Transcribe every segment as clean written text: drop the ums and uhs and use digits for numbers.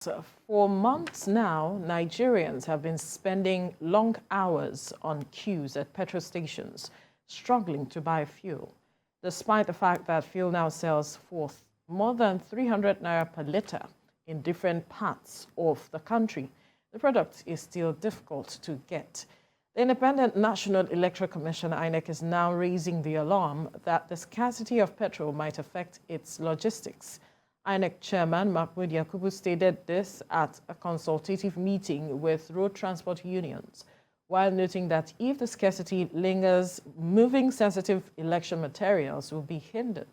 So for months now, Nigerians have been spending long hours on queues at petrol stations, struggling to buy fuel, despite the fact that fuel now sells for more than 300 naira per litre in different parts of the country. The product is still difficult to get. The Independent National Electoral Commission, INEC, is now raising the alarm that the scarcity of petrol might affect its logistics. INEC Chairman Mahmoud Yakubu stated this at a consultative meeting with road transport unions, while noting that if the scarcity lingers, moving sensitive election materials will be hindered.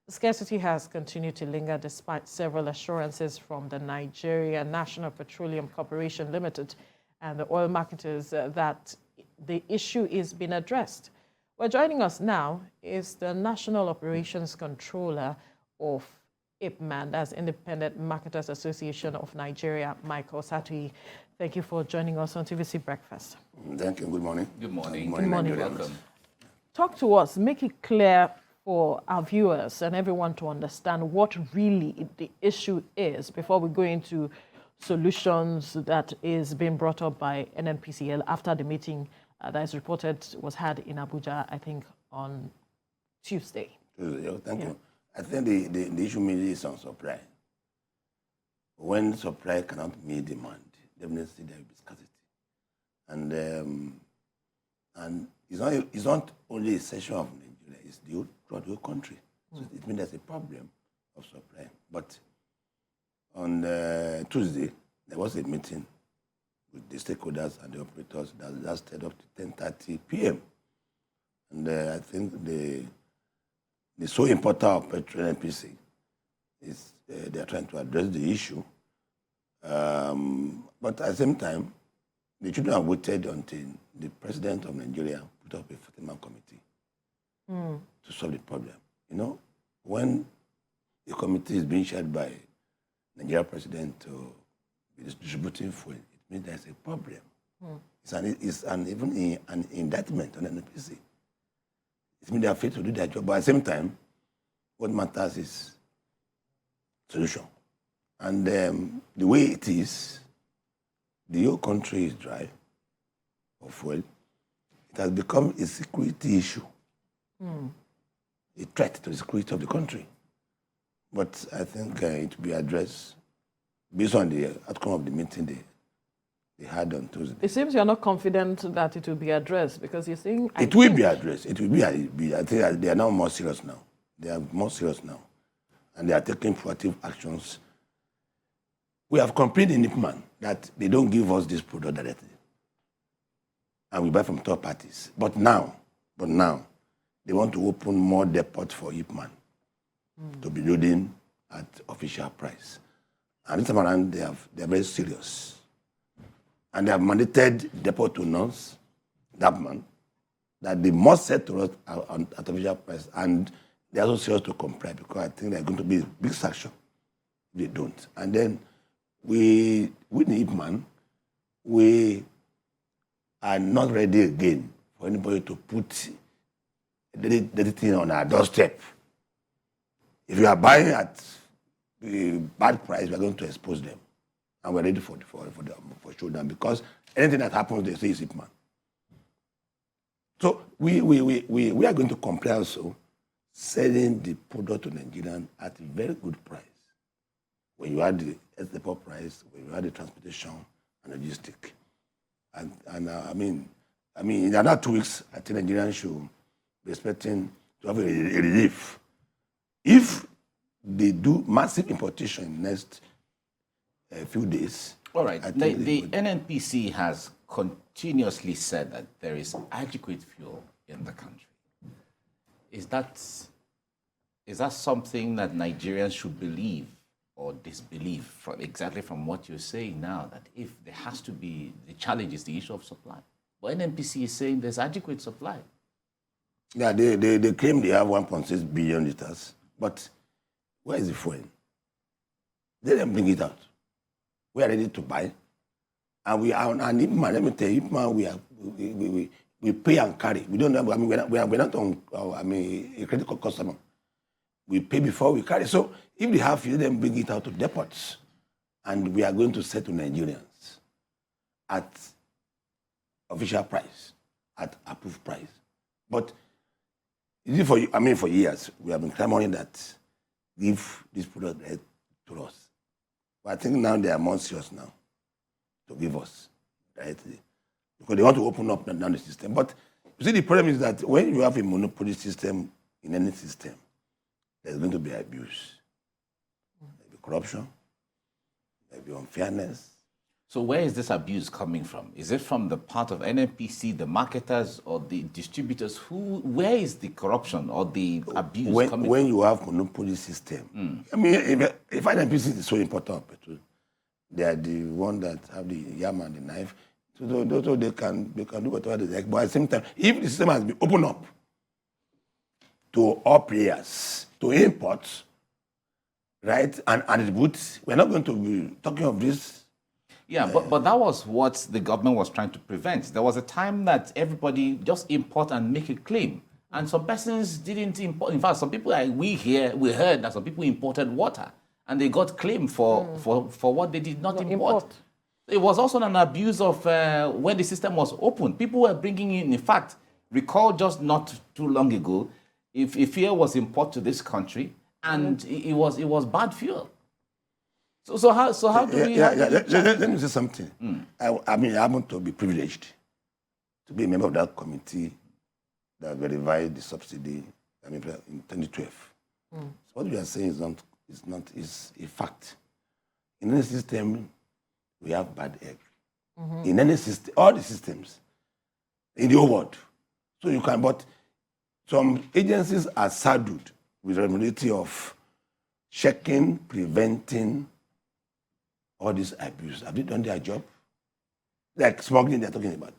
The scarcity has continued to linger despite several assurances from the Nigerian National Petroleum Corporation Limited and the oil marketers that the issue is being addressed. Well, joining us now is the National Operations Controller of IPMAN, that's Independent Marketers Association of Nigeria, Michael Osatuyi. Thank you for joining us on TVC Breakfast. Thank you. Good morning. Good morning. Good morning. Welcome. Talk to us, make it clear for our viewers and everyone to understand what really the issue is before we go into solutions that is being brought up by NNPCL after the meeting that is reported was had in Abuja, I think, on Tuesday. Thank you. I think the issue mainly is on supply. When supply cannot meet demand, definitely there will be scarcity. And it's not only a section of Nigeria, it's throughout the whole country. So it means there's a problem of supply. But on Tuesday, there was a meeting with the stakeholders and the operators that lasted up to 10:30 p.m. And I think the sole importer of petrol NPC is they are trying to address the issue. But at the same time, they shouldn't have waited until the president of Nigeria put up a 40-man committee to solve the problem. You know, when a committee is being chaired by Nigeria president to be distributing fuel, it means there's a problem. It's even an indictment on NPC. It means they are free to do their job, but at the same time, what matters is solution. And the way it is, the whole country is dry of fuel. It has become a security issue, a threat to the security of the country. But I think it will be addressed based on the outcome of the meeting they had on Tuesday. It seems you're not confident that it will be addressed because you're saying... It will be addressed. It will be. I think they are now more serious now. They are more serious now. And they are taking proactive actions. We have complained in IPMAN that they don't give us this product directly. And we buy from third parties. But now, they want to open more depots for IPMAN to be loading at official price. And this time around, they are very serious. And they have mandated depot owners that month that they must set to us at official price. And they are also serious to comply because I think there are going to be a big sanction if they don't. And then with the IPMAN, we are not ready again for anybody to put the thing on our doorstep. If you are buying at a bad price, we are going to expose them. And we're ready for showdown because anything that happens, they say is IPMAN. So we are going to comply also selling the product to Nigerians at a very good price. When you add the depot price, when you add the transportation and logistic. And I mean, in another 2 weeks, I think Nigerians should be expecting to have a relief. If they do massive importation in the next few days. All right. The NNPC has continuously said that there is adequate fuel in the country. Is that something that Nigerians should believe or disbelieve exactly from what you're saying now, that if there has to be, the challenge is the issue of supply. But NNPC is saying there's adequate supply. Yeah, they claim they have 1.6 billion liters, but where is the fuel? They didn't bring it out. We are ready to buy. And we are on IPMAN. Let me tell you, IPMAN, we pay and carry. We don't have, we're not on, a critical customer. We pay before we carry. So if they have fuel, then bring it out to depots. and we are going to sell to Nigerians at official price, at approved price. But is it for, for years, we have been clamoring that give this product to us. But I think now they are more serious now to give us directly, because they want to open up now the system. But you see, the problem is that when you have a monopoly system in any system, there's going to be abuse. There'll be corruption, there'll be unfairness. So where is this abuse coming from? Is it from the part of NNPC, the marketers, or the distributors? Where is the corruption or the abuse coming from? When you have monopoly system, if NNPC is so important, they are the one that have the yam and the knife, so they can do whatever they like. But at the same time, if the system has been opened up to all players, to import, right, and distribute, we're not going to be talking of this. Yeah, but that was what the government was trying to prevent. There was a time that everybody just import and make a claim. And some persons didn't import. In fact, some people, like we heard that some people imported water and they got claimed for what they did not import. It was also an abuse of when the system was open. People were bringing in fact, recall just not too long ago, if fuel was imported to this country and it was bad fuel. So how do we... Let me say something. I happen to be privileged to be a member of that committee that verified the subsidy in 2012. So what we are saying is a fact. In any system, we have bad egg. In any system, all the systems in the whole world. So you can, but some agencies are saddled with the responsibility of checking, preventing all this abuse. Have they done their job? Like smuggling, they're talking about.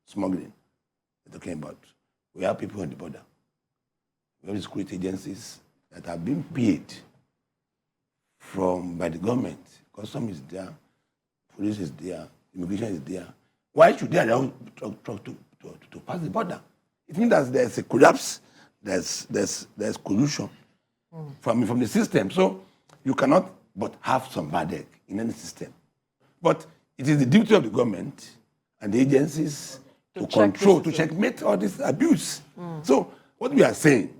Smuggling, they're talking about. We have people on the border. We have security agencies that have been paid by the government. Customs is there, police is there, immigration is there. Why should they allow to pass the border? It means that there's a collapse, there's collusion from the system. So you cannot but have some bad egg in any system. But it is the duty of the government and the agencies to control, to checkmate all this abuse. So what we are saying,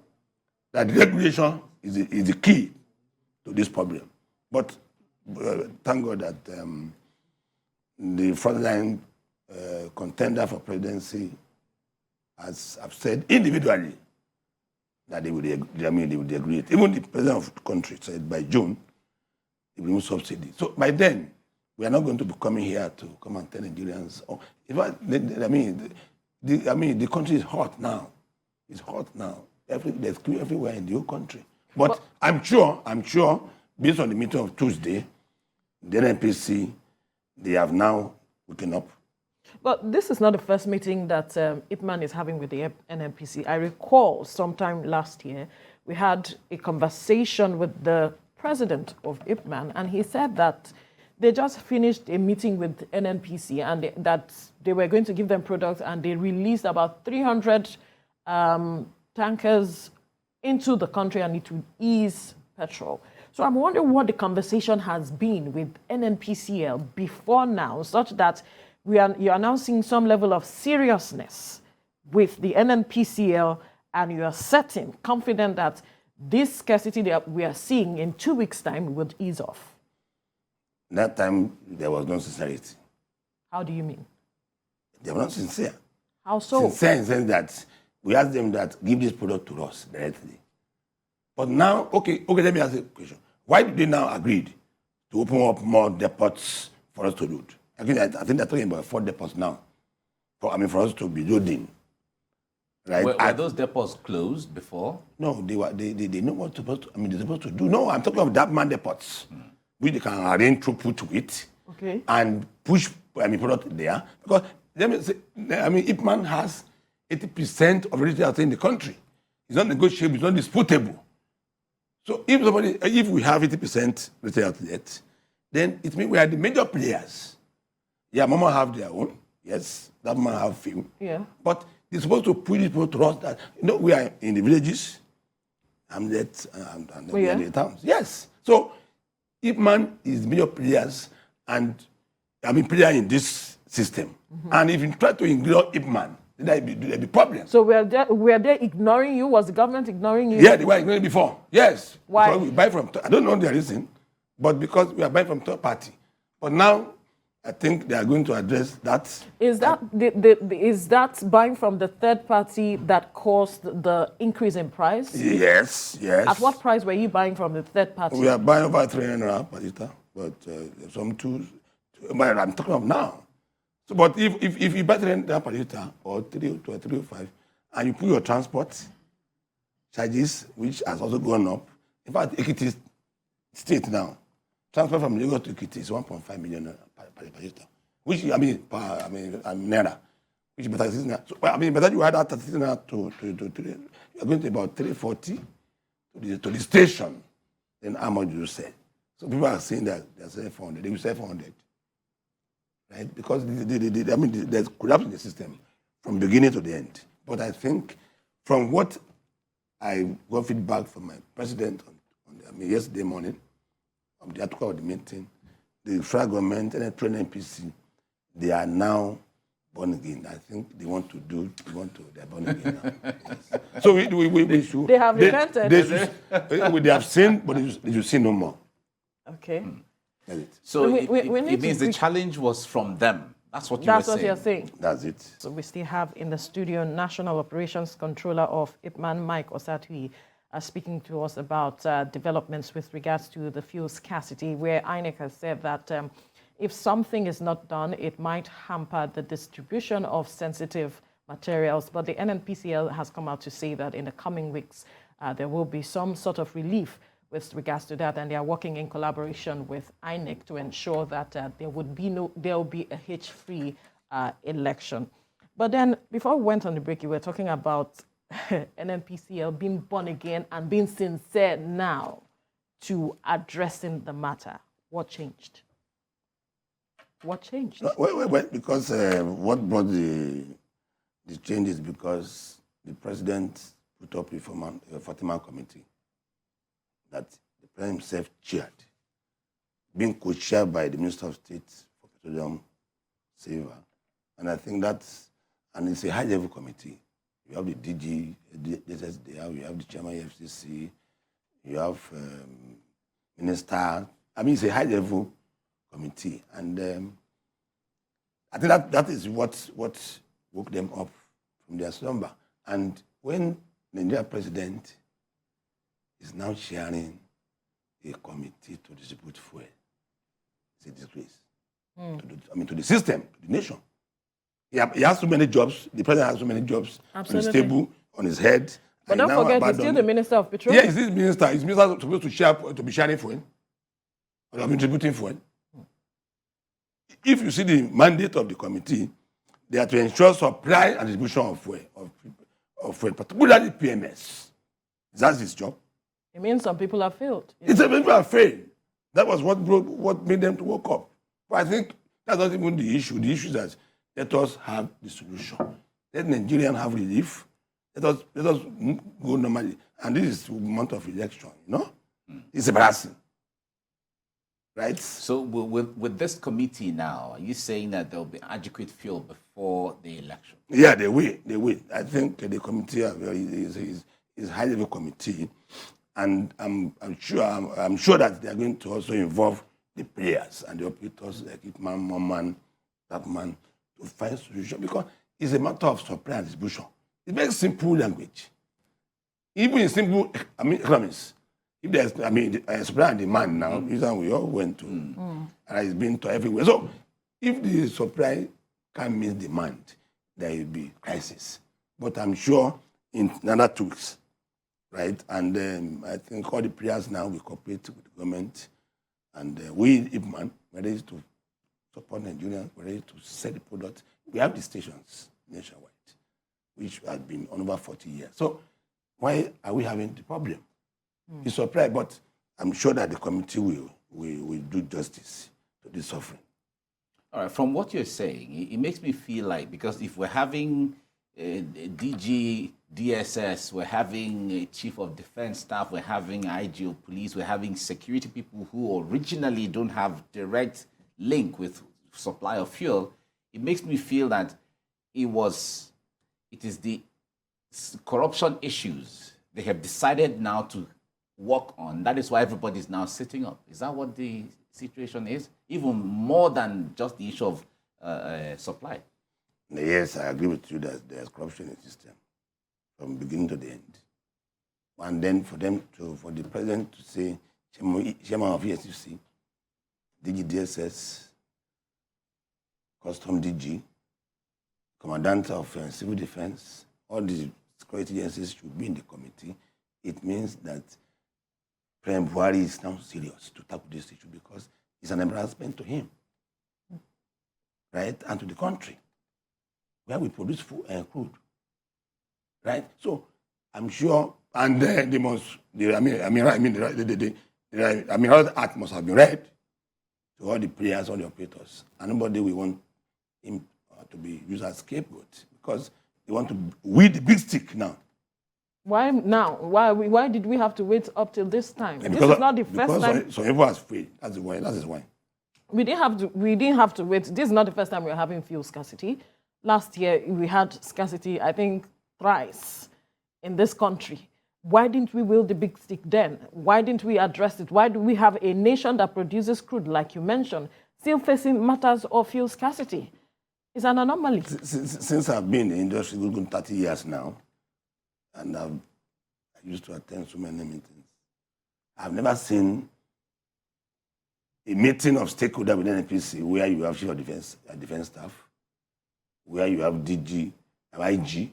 that regulation is the key to this problem. But thank God that the frontline contender for presidency have said individually that they would agree. Even the president of the country said by June, they will remove subsidy. So by then, we are not going to be coming here to come and tell Nigerians. The country is hot now. It's hot now. There's queue everywhere in the whole country. But I'm sure, based on the meeting of Tuesday, the NNPC, they have now woken up. But this is not the first meeting that IPMAN is having with the NNPC. I recall sometime last year, we had a conversation with the president of IPMAN, and he said that they just finished a meeting with NNPC and that they were going to give them products, and they released about 300 tankers into the country, and it would ease petrol. So I'm wondering what the conversation has been with NNPCL before now, such that you're announcing some level of seriousness with the NNPCL, and you are certain, confident that this scarcity that we are seeing in 2 weeks' time would ease off. That time, there was no sincerity. How do you mean? They were not sincere. How so? Sincere in the sense that we asked them that give this product to us directly. But now, okay, let me ask you a question. Why did they now agree to open up more depots for us to load? I think they're talking about 4 depots now. For us to be loading. Right? Were those depots closed before? No, they know what they're supposed to do. No, I'm talking of IPMAN depots. Which they can arrange throughput to it, okay, and push product there. Because let me say, IPMAN has 80% of retail in the country. It's not negotiable, it's not disputable. So if we have 80% retail outlet, then it means we are the major players. Yeah, Mama have their own. Yes, that man have few. Yeah. But they're supposed to push people to us that we are in the villages, hamlets, and the towns. Yes. So IPMAN is major players, and player in this system. And if you try to ignore IPMAN, then there'll be problems. So were they ignoring you? Was the government ignoring you? Yeah, they were ignoring before. Yes. Why? So we buy from, I don't know the reason, but because we are buying from third party. But now, I think they are going to address that. Is that is that buying from the third party that caused the increase in price? Yes, yes. At what price were you buying from the third party? We are buying over 300 per liter, but some but I'm talking of now. So, but if you buy 300 per liter or 305, and you put your transport charges, which has also gone up. In fact, Ekiti State now, transfer from Lagos to Ekiti is 1.5 million per liter, which naira, which better is now. So, better you add that 30 naira to you're going to about 340 to the station. Then how much do you sell? So people are saying that they're selling 400. They will sell 400, right? Because there's collapse in the system from beginning to the end. But I think from what I got feedback from my president on yesterday morning, on the article of the meeting, the federal government and the Petroleum NPC, they are now born again. I think they're born again now. Yes. So we should. They have repented. They have sinned, but they should sin no more. Okay. That's it. So we need it means the challenge was from them. That's what you're saying. That's it. So we still have in the studio National Operations Controller of IPMAN, Mike Osatuyi, speaking to us about developments with regards to the fuel scarcity, where INEC has said that if something is not done, it might hamper the distribution of sensitive materials. But the NNPCL has come out to say that in the coming weeks, there will be some sort of relief with regards to that, and they are working in collaboration with INEC to ensure that there will be a hitch-free election. But then, before we went on the break, you were talking about NNPCL being born again and being sincere now to addressing the matter. What changed? What changed? Well, because what brought the change is because the president put up a 40-man committee that the president himself chaired, being co-chaired by the Minister of State for Petroleum, Silva. And I think and it's a high-level committee. You have the DG, you have the chairman of FCC, you have minister. It's a high-level committee. And I think that is what woke them up from their slumber. And when the Nigerian president is now chairing a committee to distribute fuel, it's a disgrace to the system, to the nation. He has so many jobs. The president has so many jobs. Absolutely. On his table, on his head. But don't forget, he's still the Minister of Petroleum. Yeah, he's the minister. He's minister supposed to be sharing fuel or distributing fuel. If you see the mandate of the committee, they are to ensure supply and distribution of fuel, particularly PMS. That's his job. It means some people have failed. It's a people have failed. That was what made them to wake up. But I think that's not even the issue. The issue is that let us have the solution. Let Nigerians have relief. Let us go normally. And this is the month of election, It's embarrassing. Right? So with this committee now, are you saying that there will be adequate fuel before the election? Yeah, they will. I think the committee is a high-level committee. And I'm sure that they are going to also involve the players and the operators like IPMAN, MOMAN, TAPMAN, to find a solution, because it's a matter of supply and distribution. It's very simple language. Even in simple economics, if there's supply and demand now, we all went to, and it's been to everywhere. So if the supply can't meet demand, there will be crisis. But I'm sure in another 2 weeks, right? And I think all the players now will cooperate with the government, and we, IPMAN, we're ready to support Nigerians, we're ready to sell the product. We have the stations nationwide, which have been on over 40 years. So why are we having the problem? It's supply, but I'm sure that the committee will do justice to this suffering. All right, from what you're saying, it makes me feel like, because if we're having DG, DSS, we're having a chief of defense staff, we're having IG of police, we're having security people who originally don't have direct link with supply of fuel, it makes me feel that it is the corruption issues they have decided now to work on. That is why everybody is now sitting up. Is that what the situation is? Even more than just the issue of supply. Yes, I agree with you that there's corruption in the system from beginning to the end. And then for the president to say, chairman of ESCC, DGDSS, Custom DG, Commandant of Civil Defense, all these security agencies should be in the committee. It means that President Buhari is now serious to tackle this issue because it's an embarrassment to him, right, and to the country, where we produce food and crude, right? So I'm sure, and they must, the Act must have been read to all the players, all the operators, and nobody will want him to be used as scapegoat because they want to wield the big stick now. Why now? Why did we have to wait up till this time? This is not the first time. So everyone has paid. That's the why. That is why. We didn't have to wait. This is not the first time we're having fuel scarcity. Last year we had scarcity, I think, thrice in this country. Why didn't we wield the big stick then? Why didn't we address it? Why do we have a nation that produces crude, like you mentioned, still facing matters of fuel scarcity? It's an anomaly. Since I've been in the industry good 30 years now, and I used to attend so many meetings, I've never seen a meeting of stakeholders with NNPC where you have chief of defense staff, where you have DG, IG,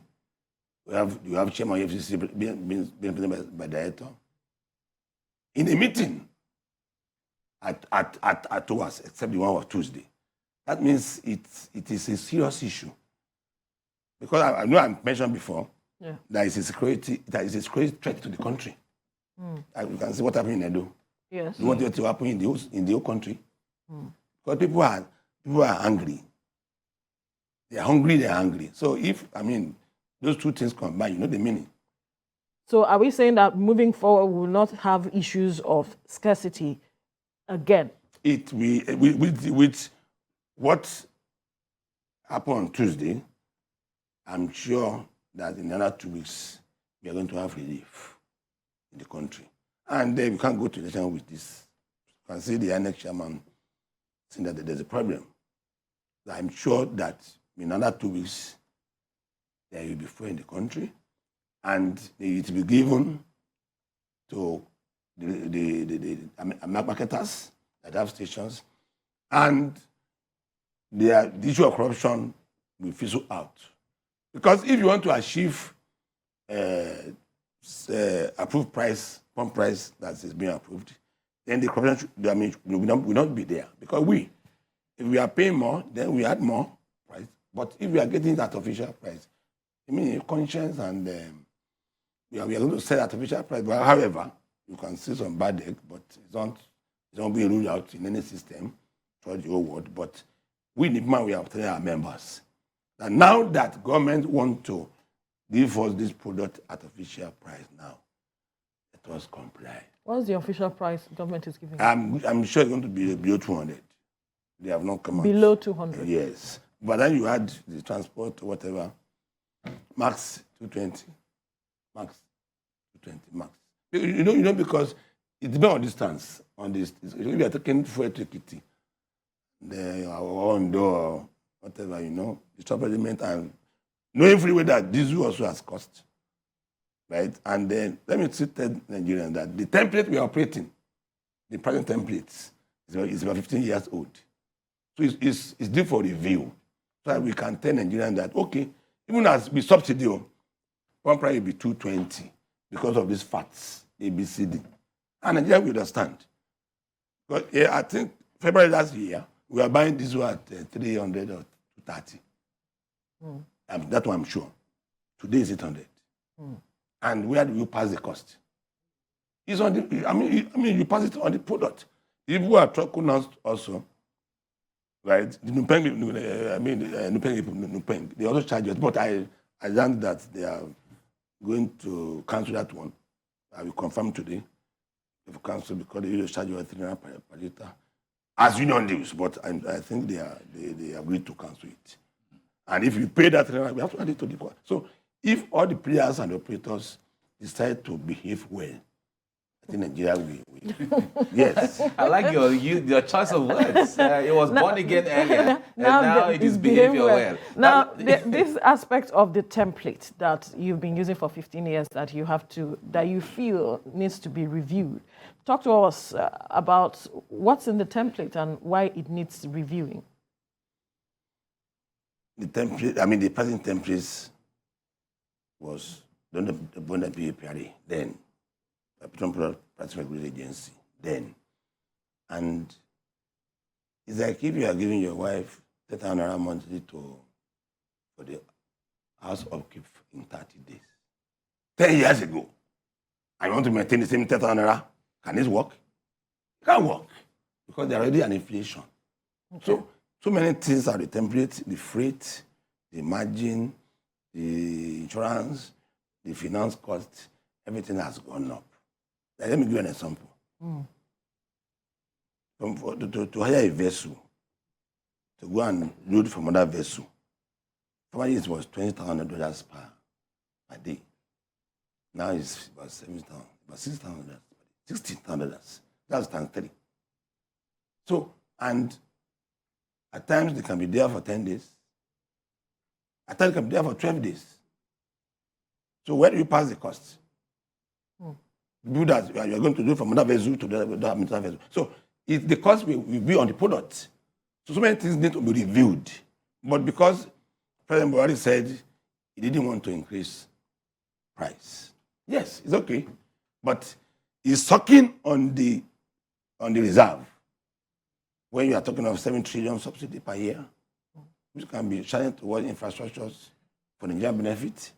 you have chairman of FCC being presented by director. In a meeting at 2 hours, except the one was Tuesday. That means it is a serious issue. Because I know I mentioned before, that is a security threat to the country. You can see what happened in Edo. Yes. You want it to happen in the whole country. Because people are angry. They are hungry, So if, those two things combine, you know the meaning. So are we saying that moving forward we will not have issues of scarcity again? With what happened on Tuesday, I'm sure that in another 2 weeks, we are going to have relief in the country. And we can't go to the election with this. You can see the INEC chairman saying that there's a problem. I'm sure that in another 2 weeks, there will be fuel in the country, and it will be given to the marketers that have stations, and the issue of corruption will fizzle out. Because if you want to achieve approved price, pump price that is being approved, then the corruption will not be there. Because if we are paying more, then we add more price. But if we are getting that artificial price, conscience and we are going to sell artificial price. But however, you can see some bad egg, but it's not being ruled out in any system throughout the whole world. But we in IPMAN, we are telling our members that now that government want to give us this product artificial price now, let us comply. What's the official price government is giving? I'm sure it's going to be below 200. They have not come out. Below 200? Yes. But then you had the transport, whatever, max 220. Max 220, max. You know, because it depends on distance. On this, if you are taking fuel to Ekiti, on door, whatever, the transport element, and knowing freeway that diesel also has cost, right? And then let me tell Nigerians that the template we are operating, the present templates, is about 15 years old. So it's due for review. So that we can tell Nigerians that, okay, even as we subsidy, one price will be 220 because of these facts, ABCD. And Nigeria will understand. But I think February last year, we are buying diesel at 300 or 230. That's what I'm sure. Today is 800. And where do you pass the cost? It's on the, you pass it on the product. If we are trucking us also, right? The Nupeng, they also charge us. But I learned that they are going to cancel that one. I will confirm today. They've canceled because they usually charge you 300 per liter. as union dues, but I think they agreed to cancel it. And if you pay that, we have to add it to the cost. So if all the players and operators decide to behave well, I think Nigeria will. Yes. I like your choice of words. It was born again earlier, and now it is behavior well. Now, this aspect of the template that you've been using for 15 years that you feel needs to be reviewed. Talk to us about what's in the template and why it needs reviewing. The template, the present templates was done by the PAPRA then. Petroleum Price Regulatory Agency then. And it's like if you are giving your wife 10,000 naira monthly for the house upkeep in 30 days. 10 years ago, I want to maintain the same 10,000 naira. Can this work? It can't work because there's already an inflation. Okay. So many things are the template, the freight, the margin, the insurance, the finance cost, everything has gone up. Let me give you an example. To hire a vessel, to go and load from another vessel, formerly it was $20,000 per day. Now it's about $7,000, about $6,000, $16,000. That's times 3. So, and at times they can be there for 10 days. At times they can be there for 12 days. So where do you pass the cost? Do that you are going to do from another vessel to the vessel. So the cost will be on the product. So many things need to be reviewed. But because President Buhari said he didn't want to increase price. Yes, it's okay. But he's sucking on the reserve. When you are talking of 7 trillion subsidy per year, which can be channeled towards infrastructures for Nigerian benefit,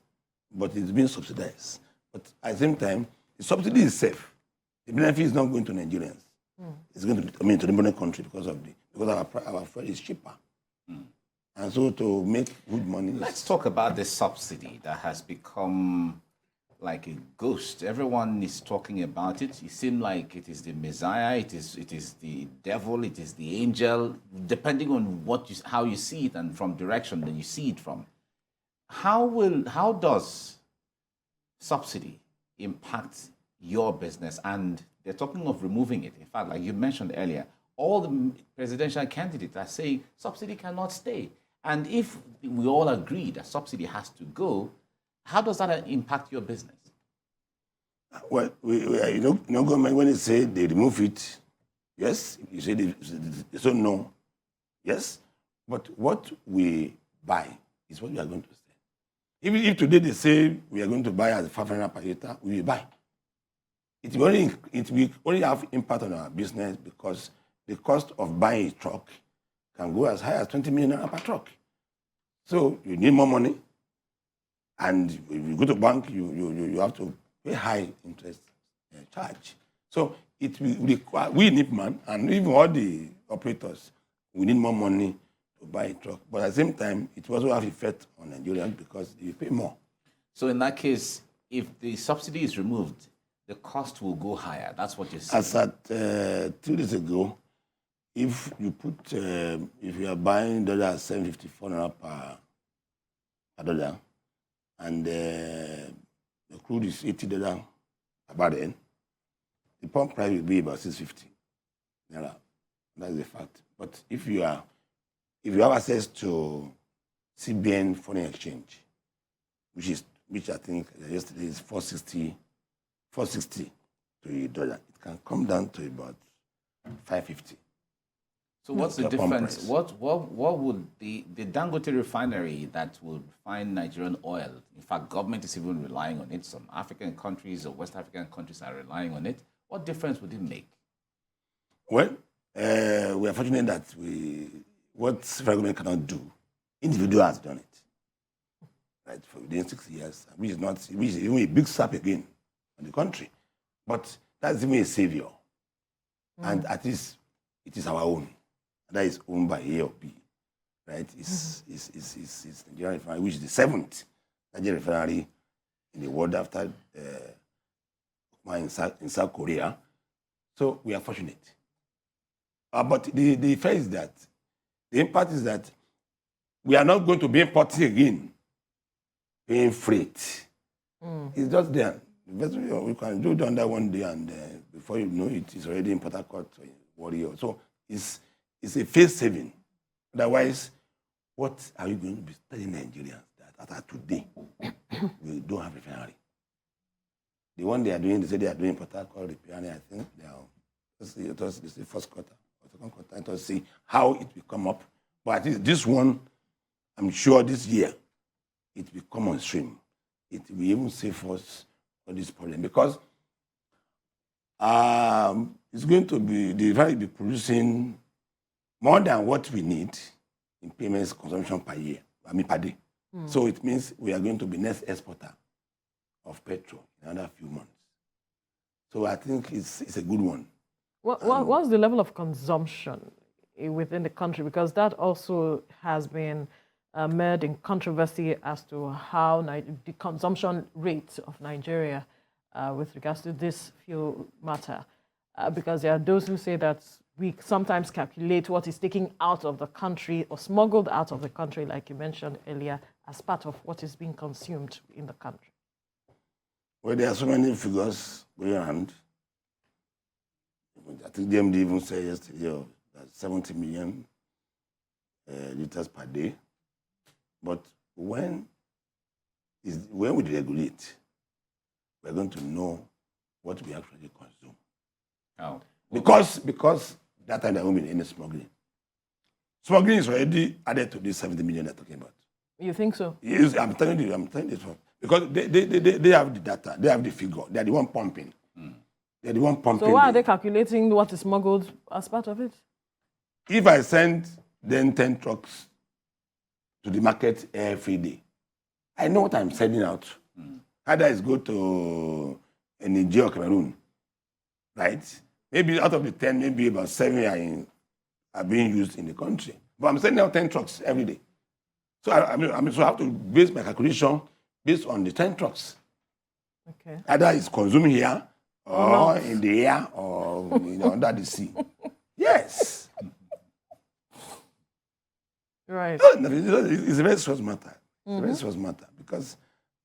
but it's being subsidized. But at the same time, the subsidy is safe. The benefit is not going to Nigerians. It's going to to the neighboring country because our fuel is cheaper. And so to make good money. Let's talk about the subsidy that has become like a ghost. Everyone is talking about it. It seems like it is the Messiah, it is the devil, it is the angel, depending on how you see it and from direction that you see it from. How does subsidy impact your business? And they're talking of removing it. In fact, like you mentioned earlier, all the presidential candidates are saying subsidy cannot stay. And if we all agree that subsidy has to go, how does that impact your business? Well, government, when they say they remove it, yes, you say they say no, yes, but what we buy is what we are going to sell. Even if today they say we are going to buy as 500 per liter, we will buy. It will only have impact on our business because the cost of buying a truck can go as high as 20 million naira per truck. So you need more money, and if you go to bank, you have to pay high interest charge. So it will require, we IPMAN and even all the operators, we need more money to buy a truck. But at the same time, it will also have effect on Nigerians because they pay more. So in that case, if the subsidy is removed, the cost will go higher. That's what you're saying. As at 2 days ago, if you put, if you are buying $754 per dollar, and the crude is $80 per barrel, the pump price will be about $650. That's the fact. But if you have access to CBN foreign exchange, which I think yesterday is 460 to $1, it can come down to about 550. So what's the difference? What would the Dangote refinery that will refine Nigerian oil? In fact, government is even relying on it. Some African countries or West African countries are relying on it. What difference would it make? Well, we are fortunate that what federal government cannot do, individual has done it. Right, for within 6 years, which is even a big slap again on the country. But that's even a savior. And at least it is our own. That is owned by A or B, right? It's Nigerian refinery, which is the 7th Nigerian refinery in the world after in South Korea. So we are fortunate. But the effect is that, the impact is that we are not going to be importing again, paying freight. It's just there. We can do it under one day, and before you know it, it's already in Port Harcourt, Warrior. So it's a face saving. Otherwise, what are you going to be telling Nigerians that today we don't have refinery? The one they are doing, they say they are doing Port Harcourt refinery. I think they are. It was the first quarter or second quarter. To see how it will come up. But at least this one, I'm sure this year, it will come on stream. It will even save us for this problem, because it's going to be, the refinery will be producing more than what we need in payments consumption per year, per day. So it means we are going to be next exporter of petrol in another few months. So I think it's a good one. What's the level of consumption within the country? Because that also has been mired in controversy as to how the consumption rate of Nigeria with regards to this fuel matter. Because there are those who say that we sometimes calculate what is taken out of the country or smuggled out of the country, like you mentioned earlier, as part of what is being consumed in the country. Well, there are so many figures going around. I think DMD even said yesterday that 70 million liters per day. But when we regulate, we're going to know what we actually consume. Oh. Because that time there won't be any smuggling. Smuggling is already added to this 70 million they're talking about. You think so? Yes, I'm telling you this one. Because they have the data, they have the figure, they're the one pumping. They're the one pumping. So why are they calculating what is smuggled as part of it? If I send then 10 trucks to the market every day, I know what I'm sending out. Either it's go to Nigeria or Cameroon, right? Maybe out of the 10, maybe about 7 are being used in the country. But I'm sending out 10 trucks every day. So so I have to base my calculation based on the 10 trucks. Okay. Either it's consumed here, or in the air, or under the sea. Yes. Right. It's a very serious matter. It's a very serious matter, because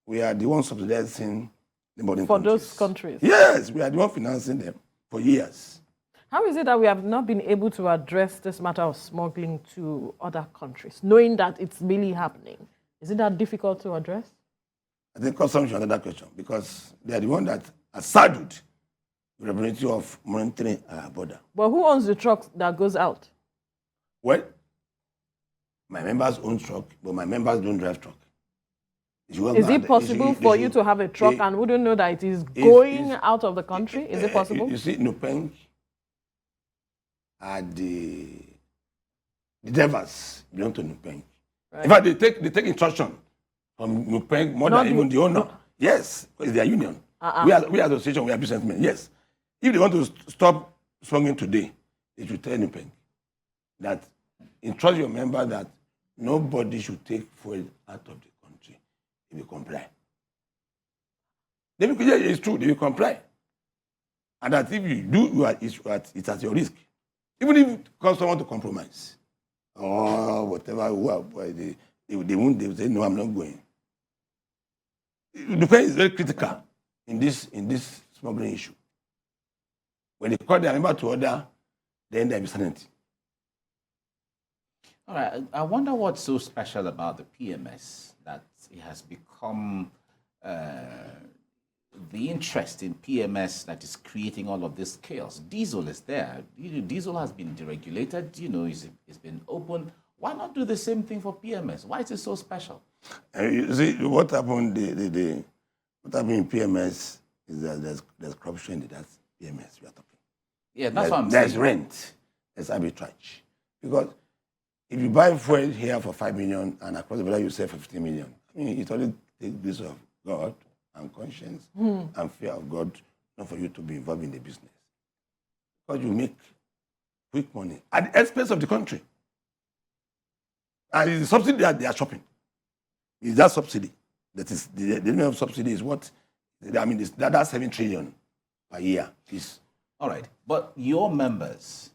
we are the ones subsidizing the modern For countries. those countries. Yes, we are the one financing them for years. How is it that we have not been able to address this matter of smuggling to other countries, knowing that it's really happening? Is it that difficult to address? I think consumption is another question, because they are the one that are saddled with the responsibility of monitoring our border. But who owns the truck that goes out? Well, my members own truck, but my members don't drive truck. Is it possible for you to have a truck and wouldn't know that it is going out of the country? Is it possible? You see, Nupeng are the drivers belong to Nupeng. Right. In fact, they take instruction from Nupeng more than even the owner. Yes, it's their union. We as association, we are businessmen. Yes. If they want to stop smuggling today, they should tell Nupeng that instruct your member that nobody should take fuel out of the country if you comply. It's true, they will comply. And that if you do, it's at your risk. Even if it causes someone to compromise or whatever, they will say, no, I'm not going. The fair is very critical in this smuggling issue. When they call their member to order, then there is sanity. All right. I wonder what's so special about the PMS that it has become the interest in PMS that is creating all of this chaos. Diesel is there. Diesel has been deregulated. It's been open. Why not do the same thing for PMS? Why is it so special? You see, what happened? What happened in PMS is that there's corruption in that PMS we are talking. Yeah, that's what I'm saying. There's rent. There's arbitrage. Because if you buy fuel here for 5 million and across the border you sell for 15 million, I mean, it only takes grace of God and conscience and fear of God not for you to be involved in the business. Because you make quick money at the expense of the country. And it's the subsidy that they are shopping. It's that subsidy. That is the name of subsidy is what? I mean, that's 7 trillion per year. All right. But your members,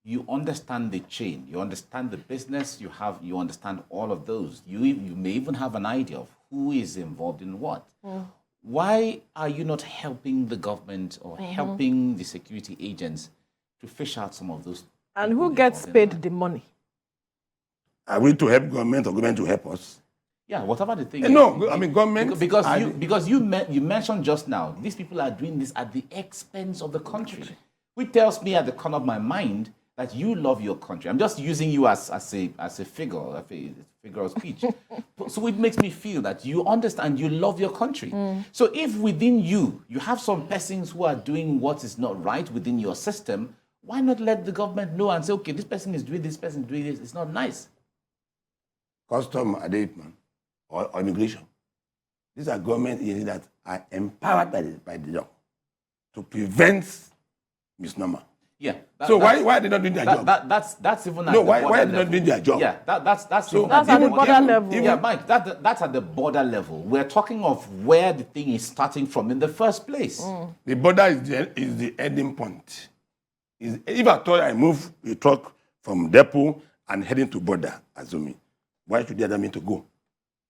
you understand the chain, you understand the business, you understand all of those. You may even have an idea of who is involved in what. Why are you not helping the government or helping the security agents to fish out some of those? And who gets paid the money? Are we to help government or government to help us? Yeah, whatever the thing No, is. I mean government. Because you mentioned just now, these people are doing this at the expense of the country, which tells me at the corner of my mind that you love your country. I'm just using you as a figure of speech. So it makes me feel that you understand, you love your country. So if within you have some persons who are doing what is not right within your system, why not let the government know and say, okay, this person is doing this, person is doing this. It's not nice. Custom, IPMAN, or immigration. These are government agencies that are empowered by the law to prevent misnomer. Yeah. So why are they not doing their job? That's even at No, the why border are they not doing their job? Yeah, that's So even That's at the border level. Yeah, Mike, that's at the border level. We're talking of where the thing is starting from in the first place. The border is the ending point. If I thought I move a truck from depot and heading to border, Azumi, why should the other mean to go?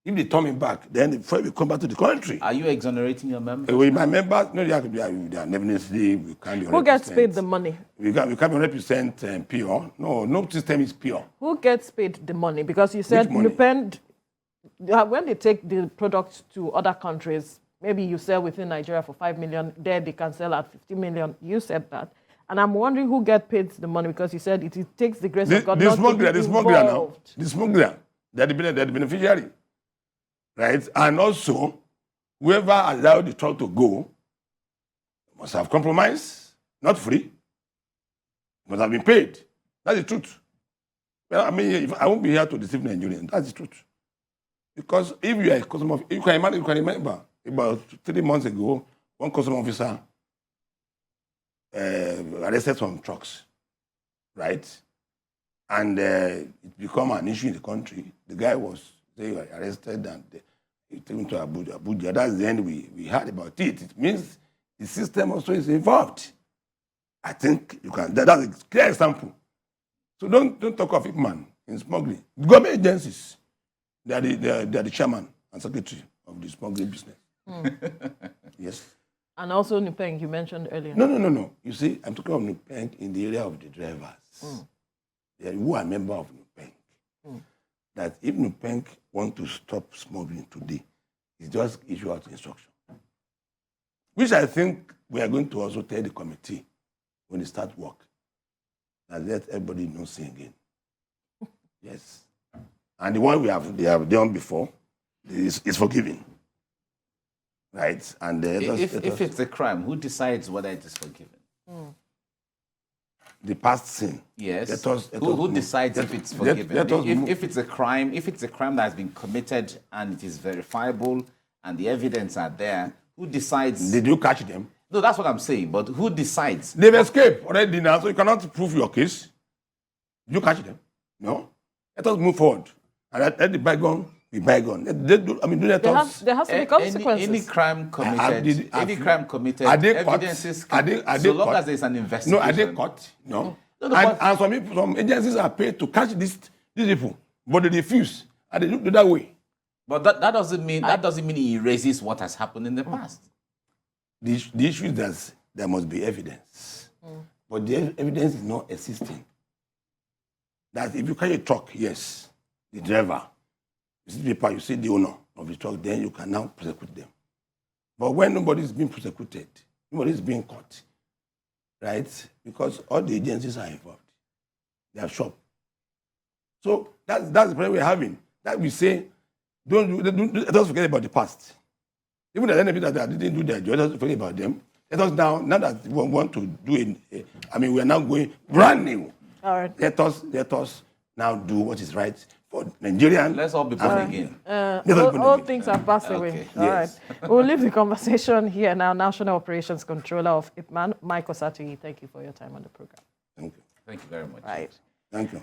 If they turn me back, then before we come back to the country. Are you exonerating your members? With my members, no, they are neverthelessly, we can't be 100%. Who gets paid the money? We can't be 100% pure. No system is pure. Who gets paid the money? Because you said money? when they take the product to other countries, maybe you sell within Nigeria for 5 million, there they can sell at 50 million. You said that. And I'm wondering who gets paid the money, because you said it takes the grace of God not to be involved. The smuggler, they're the beneficiary. Right? And also, whoever allowed the truck to go must have compromised, not free, must have been paid. That's the truth. Well, I mean, I won't be here to deceive Nigerians. That's the truth. Because if you are a customer, you can remember about 3 months ago, one customer officer arrested some trucks, right? And it became an issue in the country. The guy was arrested and he took him to Abuja. That's the end we heard about it. It means the system also is involved. I think you can. That's a clear example. So don't talk of IPMAN in smuggling. The government agencies, they are the chairman and secretary of the smuggling business. Yes. And also Nupeng, you mentioned earlier. No. You see, I'm talking of Nupeng in the area of the drivers. Who are members of Nupeng. That if Nupeng want to stop smuggling today, it's just issue out instruction. Which I think we are going to also tell the committee when they start work. And let everybody know sing again. Yes. And the one they have done before is forgiven. Right? And if it's a crime, who decides whether it is forgiven? The past sin. Yes. Who decides if it's forgiven? If it's a crime that has been committed and it is verifiable and the evidence are there, who decides? Did you catch them? No, that's what I'm saying. But who decides? They've escaped already now, so you cannot prove your case. Did you catch them? No. Let us move forward. And let the bygone be bygone. There has to be consequences. Any crime committed, evidences, so long as there's an investigation. No, are they caught? No. And some agencies are paid to catch these people, but they refuse, and they do that way. But that doesn't mean it erases what has happened in the past. The issue is that there must be evidence, but the evidence is not existing. That if you carry a truck, yes, the driver, you see the paper, you see the owner of the truck, then you can now prosecute them. But when nobody is being prosecuted, nobody is being caught, right? Because all the agencies are involved. They are shop. So that's the problem we're having. That we say, let us forget about the past. Even the enemy that didn't do their job, let us forget about them. Let us now that we want to do it, we are now going brand new. All right. Let us now do what is right for Nigerians. Let's all be born again. All things have passed away. Okay. All right. We'll leave the conversation here now. National Operations Controller of IPMAN, Osatuyi, thank you for your time on the program. Thank you. Thank you very much. Right. Thank you.